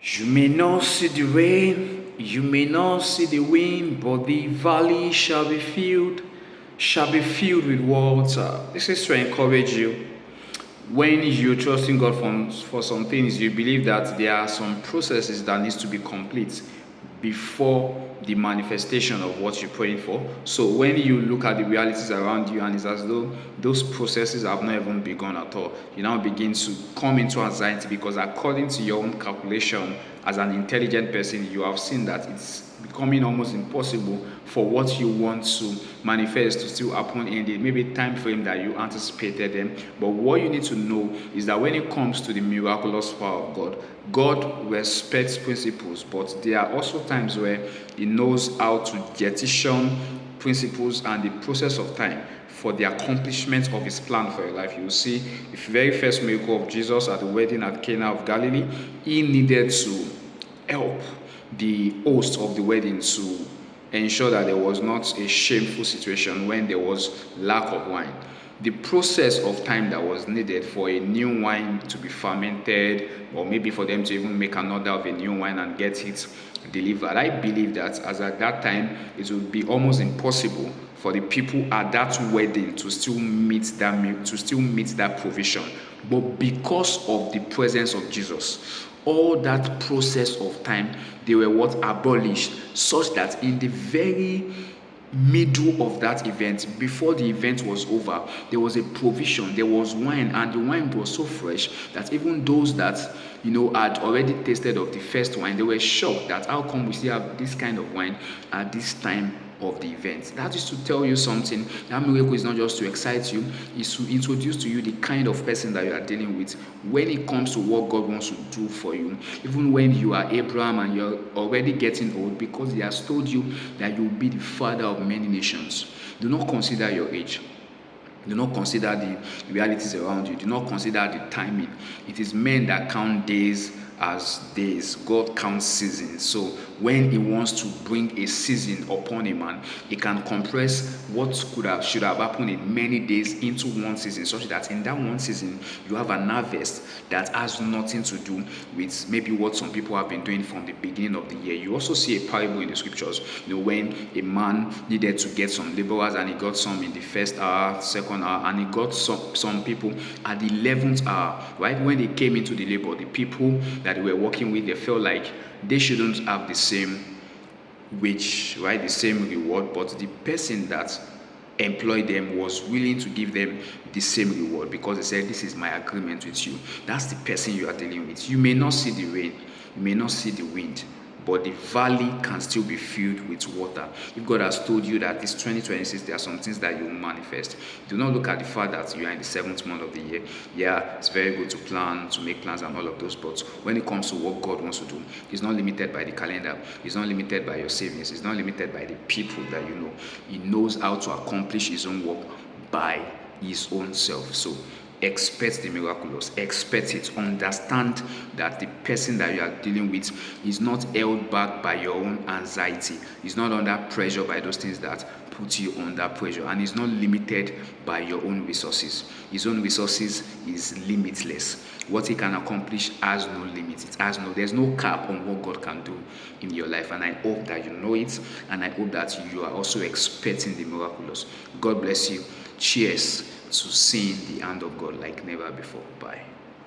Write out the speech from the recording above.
You may not see the rain, you may not see the wind, but the valley shall be filled with water. This is to encourage you. When you're trusting God for some things, you believe that there are some processes that needs to be complete before the manifestation of what you're praying for. So when you look at the realities around you and it's as though those processes have not even begun at all, you now begin to come into anxiety because according to your own calculation as an intelligent person, you have seen that it's becoming almost impossible for what you want to manifest to still happen in the maybe time frame that you anticipated them. But what you need to know is that when it comes to the miraculous power of God, God respects principles, but there are also times where He knows how to jettison principles and the process of time for the accomplishment of His plan for your life. You will see the very first miracle of Jesus at the wedding at Cana of Galilee. He needed to help the host of the wedding to ensure that there was not a shameful situation when there was lack of wine. The process of time that was needed for a new wine to be fermented, or maybe for them to even make another of a new wine and get it delivered. I believe that as at that time, it would be almost impossible for the people at that wedding to still meet that provision. But because of the presence of Jesus, all that process of time, they were what abolished, such that in the very middle of that event, before the event was over, there was a provision, there was wine, and the wine was so fresh that even those that had already tasted of the first wine, they were shocked that how come we still have this kind of wine at this time of the event. That is to tell you something. That miracle is not just to excite you, it's to introduce to you the kind of person that you are dealing with when it comes to what God wants to do for you. Even when you are Abraham and you're already getting old, because He has told you that you will be the father of many nations. Do not consider your age. Do not consider the realities around you. Do not consider the timing. It is men that count days as days. God counts seasons. So when He wants to bring a season upon a man, He can compress what should have happened in many days into one season, such that in that one season you have an harvest that has nothing to do with maybe what some people have been doing from the beginning of the year. You also see a parable in the scriptures, when a man needed to get some laborers and he got some in the first hour, second hour, and he got some people at the 11th hour. Right when they came into the labor, the people that they were working with, they felt like they shouldn't have the same wage, right, the same reward, but the person that employed them was willing to give them the same reward because they said, this is my agreement with you. That's the person you are dealing with. You may not see the rain, you may not see the wind, but the valley can still be filled with water. If God has told you that this 2026, there are some things that you will manifest, do not look at the fact that you are in the 7th month of the year. Yeah, it's very good to plan, to make plans and all of those, but when it comes to what God wants to do, He's not limited by the calendar, He's not limited by your savings, He's not limited by the people that you know. He knows how to accomplish His own work by His own self. So expect the miraculous, expect it. Understand that the person that you are dealing with is not held back by your own anxiety, is not under pressure by those things that put you under pressure, and is not limited by your own resources. His own resources is limitless. What He can accomplish has no limit. There's no cap on what God can do in your life, and I hope that you know it, and I hope that you are also expecting the miraculous. God bless you. Cheers to seeing the hand of God like never before. Bye.